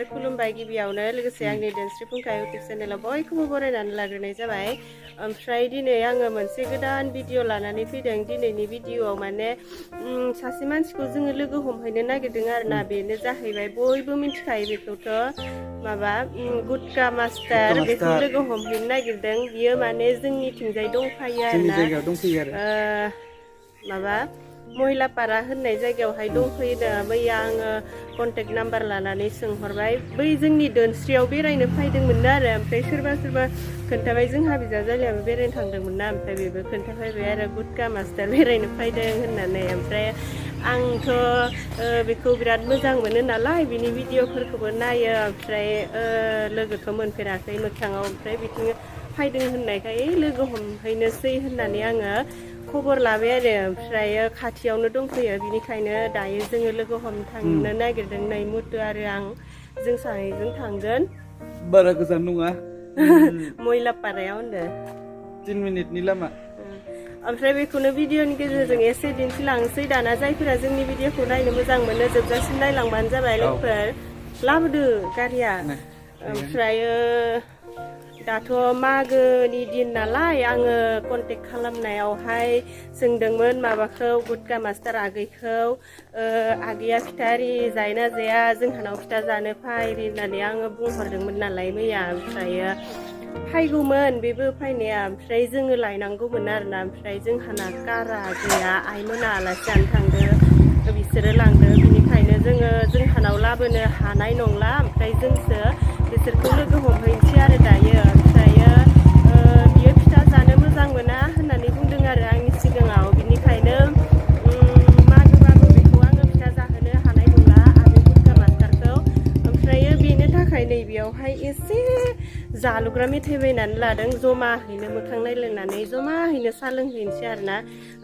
खुलुमबाय गिबियावनो लोगोसे आंनि धोनस्रि फुंखा इउटिउब चेनेलाव बयखौबो बरायनानै लाग्रोनाय जाबाय। ओमफ्राय दिनै आङो मोनसे गोदान भिडिअ लानानै फैदों। दिनैनि भिडिअआव माने सासे मानसिखौ जोङो लोगो हमहैनो नागिरदों आरोना। बेनो जाहैबाय बयबो मिथिखायो बेखौथ' माबा गुटका मास्टार बेखौ लोगो हमहैनो नागिरदों। बियो माने जोंनिथिंजाय दंफायो आरोना। माबा महिलापारा होननाय जायगायावहाय दंफैयो। मैया आङो कन्टेक्ट नाम्बार लानानै सोंहरबाय। बै जोंनि धोनस्रियाव बेरायनो फैदोंमोन आरो। ओमफ्राय सोरबा खोन्थाबाय जोंहा बिजावजालियाबो बेरायनो थांदोंमोन ना। ओमफ्राय बेबो खोन्थाफैबाय आरो गुटका मास्टार बेरायनो फैदों होननानै। ओमफ्राय आंथ' बेखौ बिराद मोजां मोनो नालाय बिनि भिडिअफोरखौबो नायो। ओमफ्राय लोगोथ' मोनफेराखै मोगथाङाव। ओमफ्राय बिथिं फैदों होननायखाय लोगो हमहैनोसै होननानै आङो खबर लाबाय आरो। ओमफ्राय खाथियावनो दंफैयो। बिनिखायनो दायो जोङो लोगो हमनो थांनो नागिरदों। नै मुथु आरो आं जों सानैजों थांगोन। बारा गोजान नङा। महिलापारायाव होनदो 3 मिनिटनि लामा। ओमफ्राय बेखौनो भिडिअनि गेजेरजों एसे दिन्थिलांसै। दाना जायफोरा जोंनि भिडिअखौ नायनो मोजां मोनो जोबजासिम नायलांबानो जाबाय। लोगोफोर लाबोदो गारिया। ओमफ्रायो दाथ' मागोनि दिन नालाय आङो कन्टेक्ट खालामनायावहाय सोंदोंमोन माबाखौ गुटका मास्टार आगैखौ। आगैया फिथा आरि जायोना जाया जोंहानाव फिथा जानो फै होननानै आङो बुंहरदोंमोन नालाय मैया। ओमफ्रायो फैगौमोन बेबो फैनाया। ओमफ्राय जोङो लायनांगौमोन आरोना। ओमफ्राय जोंहाना कारा गैया। आइमोना आलासि जानो थांदो बिसोरो लांदो। बिनिखायनो जोंहानाव लाबोनो हानाय नंला। ओमफ्राय जोंसो बिसोरखौ लोगो हमहैनोसै आरो दायो। ओमफ्रायो बियो फिथा जानो मोजां मोना होननानै बुंदों आरो आंनि सिगाङाव। बिनिखायनो मागोबाबो बेखौ आङो फिथा जाहोनो हानाय नंला आगै गुटका मास्टारखौ। ओमफ्रायो बेनि थाखाय नैबेयावहाय एसे जालुग्रा मेथाइ बायनानै लादों। जमाहैनो मोखां नायलायनानै जमाहैनो साहा लोंहैनोसै आरोना।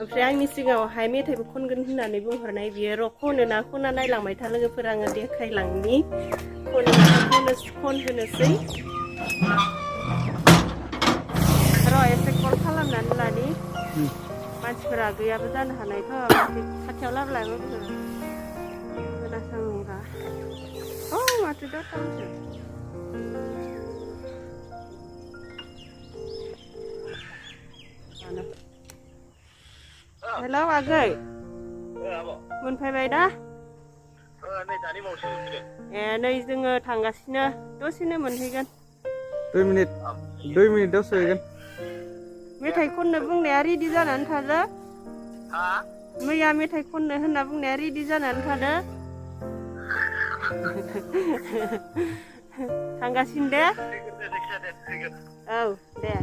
ओमफ्राय आंनि सिगाङावहाय मेथाइबो खनगोन होननानै बुंहरनाय। बियो र' खनो ना खना नायलांबाय था लोगोफोर। आङो देखायलांनि खनहोनोसै र' एसे कल खालामनानै लानि। मानसिफोरा गैयाबो जानो हानायथ'। खाथियाव लाबोलायबो खोनासंबा माथो दाथामसो। हेलौ आगै मोनफैबाय दा? नै जोङो थांगासिनो दसेनो मोनहैगोन। 2 मिनिटआव सहैगोन। मेथाइ खननो बुंनाया रेडि जानानै थादो। मैया मेथाइ खननो होनना बुंनाया रेडि जानानै थादो। थांगासिनो दे। औ दे।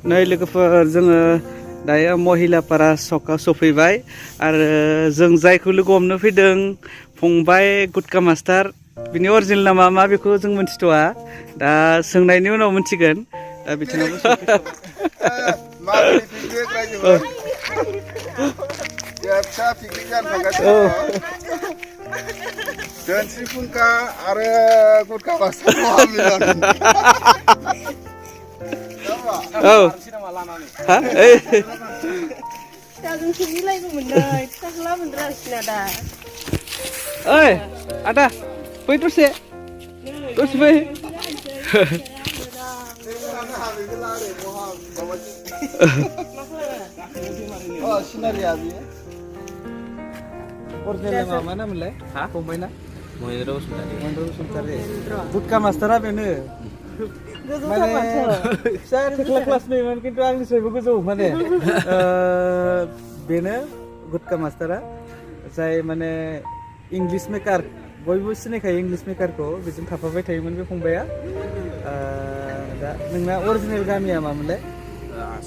नै लोगोफोर जोङो दायो महिलापारा सकआव सफैबाय। आरो जों जायखौ लोगो हमनो फैदों फंबाय गुटका मास्टार। बिनि अरिजिनेल नामा मा बेखौ जों मिन्थिथ'वा। दा सोंनायनि उनाव मिन्थिगोन। दा बिथिङावबो धोनस्रि फुंखा आरो गुटका मास्टार फिथाजोंसो मिलायगौमोन नै फिथाखौ लाबोनो रोङाखिसैना दा। ओइ आदा फै दसे फै। सिनारिया बियो अरिजिनेल नामा मा नाममोनलाय? फंबायना महेन्द्र बसुमतारी। गुटका मास्टारा बेनो। माने फिसा थेख्ला क्लास 9मोन खिन्थु आंनिफ्रायबो गोजौ माने। बेनो गुटका मास्टारा जाय माने इंलिश मेकार। बयबो सिनायखायो इंलिश मेकारखौ। बेजों थाफाबाय थायोमोन बे फंबाया। दा नोंना अरिजिनेल गामिया मामोनलाय?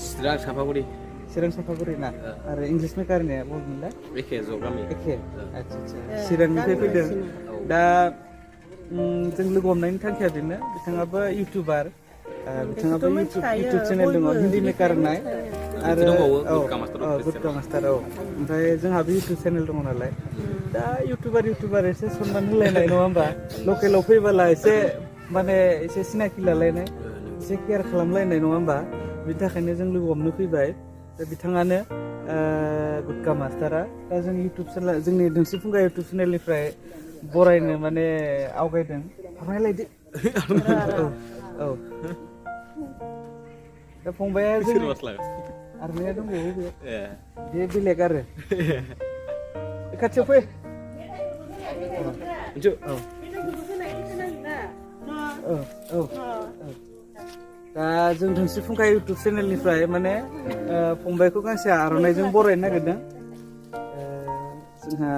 चिरां सापागुरि। चिरां साफागुरि ना आरो इंलिश मेकारनिया बबेमोनलाय एखे ज' गामि एखे आच्छा आच्छा चिरांनिफ्राय फैदों दा जों लोगो हमनायनि थांखिया बेनो बिथाङाबो इउटुबार बिथाङाबो इउटुब चेनेल दङ हिन्दी मेकार होननाय आरो गुटका मास्टार औ ओमफ्राय जोंहाबो इउटुब चेनेल दङ नालाय दा इउटुबार एसे सनमान होलायनाय नङा होमबा लकेलाव फैबोला एसे माने एसे सिनाखि लालायनाय एसे केयार खालामलायनाय नङा होमबा बिनि थाखायनो जों लोगो हमनो फैबाय दा बिथाङानो गुटका मास्टारा दा जों इउटुब चेनेल जोंनि धोनस्रि फुंखा इउटुब चेनेलनिफ्राय बरायनो माने आवगायदों हाबनायलायदो औ दा फंबाया आरनाया दंबावो बे बेलेग आरो खाथियाव फै दा जों धोनस्रि फुंखा इउटुब चेनेलनिफ्राय माने फंबायखौ गांसे आर'नाइजों बरायनो नागिरदों जोंहा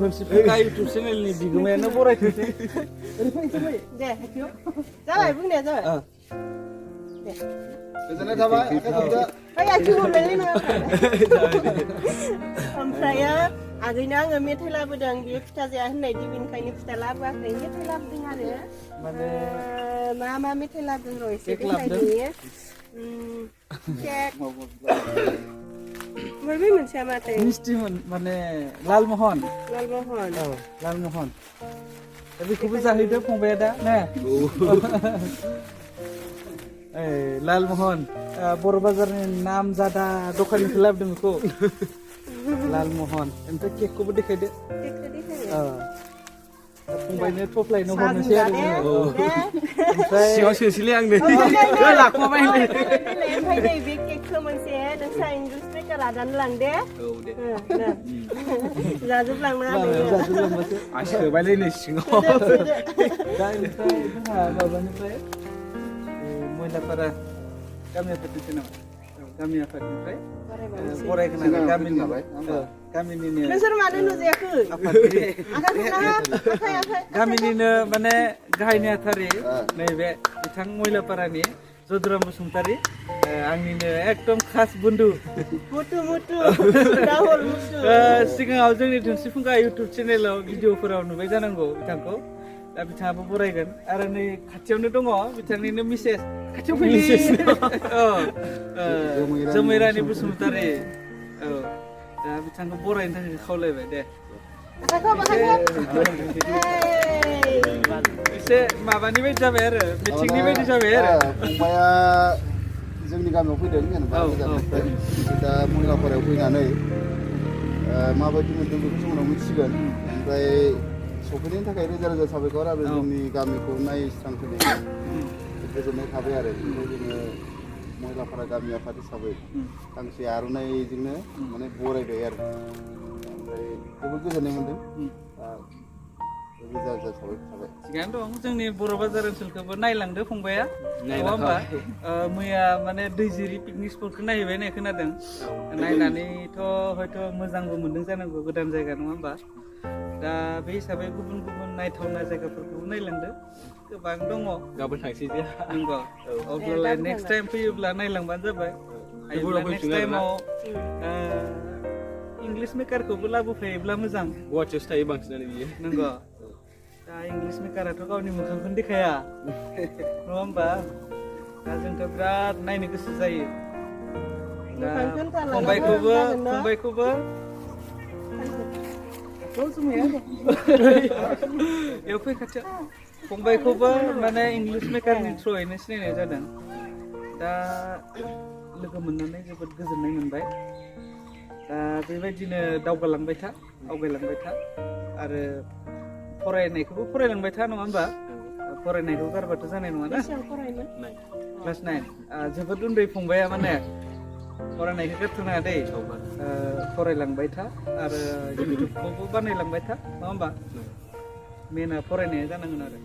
धोनस्रि फुंखा इउटुब चेनेलनि बिगोमायानो बरायथोंसै दे जाबाय बुंनाया जाबाय गोजोननाय थाबाय ओमफ्रायो आगैनो आङो मेथाइ लाबोदों बियो फिथा जाया होननायदि बेनिखायनो फिथा लाबोआखै मेथाइ लाबोदों आरो मा मेथाइ लाबोदों र' एसे देखायनि केक बै मोनसेया माथो मिस्टिमोन माने लालमहन औ लालमहन दा बेखौबो जाहैदो फंबाया दा ने लालमहन बर' बाजारनि नाम जादा दखाननिफ्राय लाबोदों बेखौ लालमहन ओमफ्राय केकखौबो देखायदो फंबायनो थफ्लायनो हरनोसै आरो ओमफ्राय सिङाव सोसैलै आंनो लाखुमाबाय ओमफ्राय नै बे केकखौ मोनसे नोंस्रा इंलिश मेकारा दानो लांदे जाजोबलांना जाजोबलांबासो आं सोबायलै नै सिङाव दा ओमफ्राय जोंहा माबानिफ्राय मैलापारा गामि आफादनिफ्राय नामा गामि आफादनिफ्राय बरायगोन आरो गामिनिनो नोंसोर मानो नुजायाखै गामिनिनो माने गाहाय नेहाथारि नैबे बिथां मैलापारानि जदुराम बसुमतारी आंनिनो एकदम खास बन्धु सिगाङाव जोंनि धोनस्रि फुंखा इउटुब चेनेलाव भिडिअफोराव नुबाय जानांगौ बिथांखौ दा बिथाङाबो बरायगोन आरो नै खाथियावनो दङ बिथांनिनो मिसेस खाथियाव फैलै जोमैरानि बसुमतारी दा बिथांखौ बरायनो थाखाय खावलायबाय दे एसे माबानि बायदि जाबाय आरो मिथिंनि बायदि जाबाय आरो फंबाया जोंनि गामियाव फैदों जेनेबा गोजाननिफ्राय दा मैलापारायाव फैनानै माबायदि मोनदों बेखौ जों उनाव मिथिगोन ओमफ्राय सफैनायनि थाखाय रोजा रोजा साबायखर आरो जोंनि गामिखौ नायस्रांफैनाय गोजोननाय थाबाय आरो ओमफ्राय जोङो मैलापारा गामि आफाद हिसाबै गांसे आर'नाइजोंनो माने बरायबाय आरो ओमफ्राय जोबोद गोजोननाय मोन्दों रोजा रोजा साबायखर थाबाय थिगानो दं जोंनि बर' बाजार ओनसोलखौबो नायलांदो फंबाया नङा होमबा मैया माने दैजिरि पिकनिक स्पटखौ नायहैबाय होननाय खोनादों नायनानैथ' हयथ' मोजांबो मोन्दों जानांगौ गोदान जायगा नङा होमबा दा बे हिसाबै गुबुन गुबुन नायथावना जायगाफोरखौबो नायलांदो गोबां दङ गाबोन थांसै दे नंगौ अब्लालाय नेक्स्ट टाइम फैयोब्ला नायलांबानो जाबाय नेक्स्ट टाइमाव इंलिश मेकारखौबो लाबोफायोब्ला मोजां गुवाहाटियावसो थायो बांसिनानो बियो नंगौ दा इंलिश मेकाराथ' गावनि मोखांखौनो देखाया नङा होमबा दा जोंथ' बिराद नायनो गोसो जायो दा फंबायखौबो फै खाथियाव फंबायखौबो माने इंलिश मेकारनि थ्रुयैनो सिनायनाय जादों दा लोगो मोननानै जोबोद गोजोननाय मोनबाय दा बेबायदिनो आवगायलांबाय था आरो फरायनायखौबो फरायलांबाय था नङा होमबा फरायनायखौ गारबाथ' जानाय नङा ना क्लास 9 जोबोद उन्दै फंबाया माने फरायनायखौ गारथ'नाङा दै फरायलांबाय था आरो इउटुबखौबो बानायलांबाय था नङा होमबा मेना फरायनाया जानांगोन आरो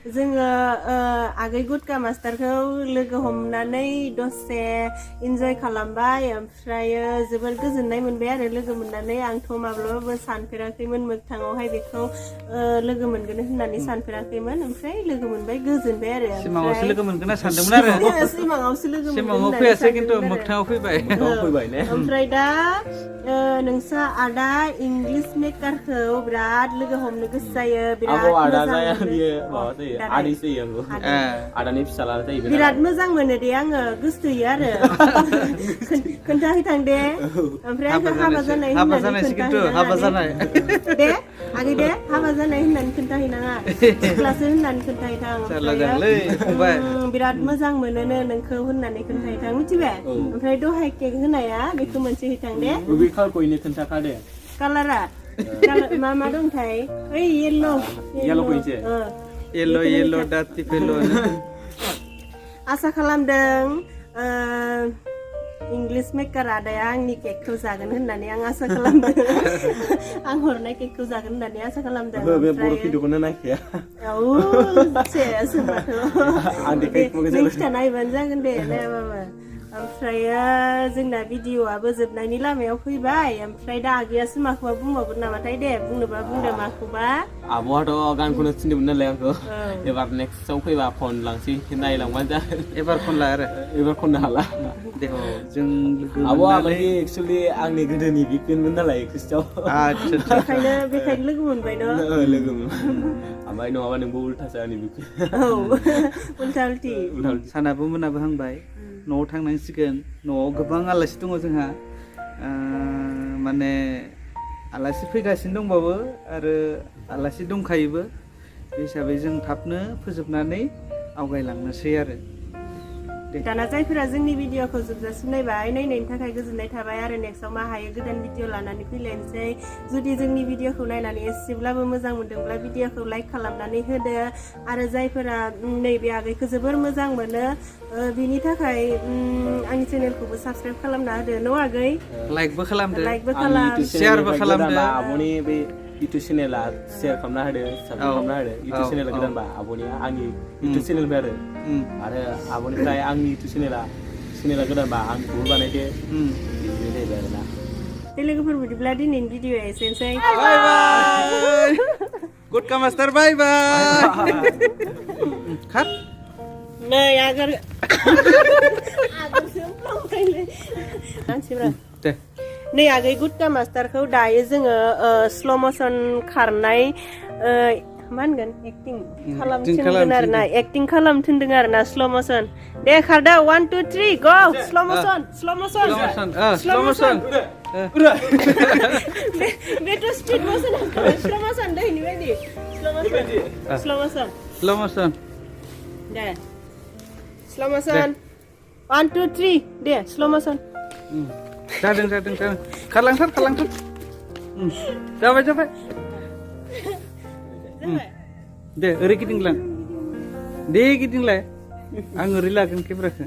जोङो आगै गुटका मास्टारखौ लोगो हमनानै दसे इन्जय खालामबाय ओमफ्रायो जोबोर गोजोननाय मोनबाय आरो लोगो मोननानै आंथ' माब्लाबाबो सानफेराखैमोन मोगथाङावहाय बेखौ लोगो मोनगोन होननानै सानफेराखैमोन ओमफ्राय लोगो मोनबाय गोजोनबाय आरो सिमाङावसो लोगो मोनगोन होनना सानदोंमोन आरो सिमाङावसो लोगो मोनगोन सिमाङाव होननानै फैयासै खिन्थु सानदोंमोन आरो। मोगथाङाव फैबाय फैबाय ने ओमफ्राय दा नोंसा आदा इंलिश मेकारखौ बिराद लोगो हमनो गोसो जायो बिराद आंखौ आदा मोजां जाया मोनो। बियो माबा जायो दादाय। आदैसो जायो आंखौ आदानि फिसाला जायो बिराद मोजां मोनो दे आङो गोसोथोयो आरो खोन्थाहैथां दे ओमफ्राय आंखौ हाबा जानाय हाबा होननानै जानायसै खिन्थु हाबा जानाय दे आगै दे हाबा जानाय होननानै खोन्थाहैनाङा सिख्लासो होननानै खोन्थाहैथां जारला जागोनलै फंबाय बिराद मोजां मोनोनो नोंखौ होननानै खोन्थाहैथां मिथिबाय ओमफ्राय दहाय केक होनाया बेखौ मोनसे हैथां दे बे खालखौनो खोन्थाखादे कालारा मा मा दंथाय ओइ येल्ल' Yellow फैनोसै येल्ल' डार्टि फेल' आसा खालामदों इंलिश मेकार आदाया आंनि केकखौ जागोन होननानै आं आसा खालामदों आं हरनाय केकखौ जागोन होननानै आसा खालामदों बे बर' भिडिअखौनो नायखाया नों खिथा नायबानो जागोन दे नायाबाबो ओमफ्रायो जोंना भिडिअ'आबो जोबनायनि लामायाव फैबाय ओमफ्राय दा आगैयासो माखौबा बुंबावगोन नामाथाय दे बुंनोबा बुंदो माखौबा आब'आथ' गानखौनो थिनदोंमोन नालाय आंखौ एबार नेक्स्टआव फैबा फन लांसै नायलांबानो जागोन एबार खनला आरो एबार खननो हाला दे जों लोगो आब'आ मोननानै माने एक्सुवेलि आंनि गोदोनि बिगफेनमोन नालाय खृष्टआव आच्छा बेखायनो लोगो मोनबाय न' लोगो ओमफ्राय नङाबा नोंबो उल्थासो आंनि बिगफेन औ उल्था उल्थि सानाबो मोनाबो हांबाय न'आव थांनांसिगोन न'आव गोबां आलासि दङ जोंहा माने आलासि फैगासिनो दंबावो आरो आलासि दंखायोबो बे हिसाबै जों थाबनो फोजोबनानै आवगायलांनोसै आरो दाना जायफोरा जोंनि भिडिअखौ जोबजासिम नायबाय नायनायनि थाखाय गोजोननाय थाबाय आरो नेक्स्टआव मा हायो गोदान भिडिअ लानानै फैलायनोसै जुदि जोंनि भिडिअखौ नायनानै एसेब्लाबो मोजां मोनदोंब्ला भिडिअखौ लाइक खालामनानै होदो आरो जायफोरा नैबे आगैखौ जोबोर मोजां मोनो बिनि थाखाय आंनि चेनेलखौबो साबसक्राइब खालामना होदो न' आगै लाइकबो खालामदो लाइकबो खालाम शेयारबो खालामदो आब'नि बे इउटुब चेनेला शेयार खालामना होदो साबस्क्राइब खालामना होदो इउटुब चेनेला गोदानबा आब'निया आंनि इउटुब चेनेलनिफ्राय आरो आब'निफ्राय आंनि इउटुब चेनेला गोदानबा आंखौबो बानायदो बिदिनो जाहैबाय आरोना दे लोगोफोर बिदिब्ला दिनैनि भिडिअआ एसेनोसै बाय बाय गुटका मास्टार बाय बाय खात नै मानसिफ्रा दे नै आगै गुटका मास्टारखौ दायो जोङो स्ल' मसन खारनाय मा होनगोन एक्टिं खालामथिनगोन आरो ना एक्टिं खालामथिनदों आरो ना स्ल' मसन दे खारदो 1 2 3 गो स्ल' मसन बेथ' स्पिड मसन स्ल' मसन दैनि बायदि स्ल' मसन दे स्ल' मसन 1 2 3 दे स्ल' मसन जादों खारलांथार जाबाय दे ओरै गिदिंलां दे गिदिंलाय आं ओरै लागोन केमेराखौ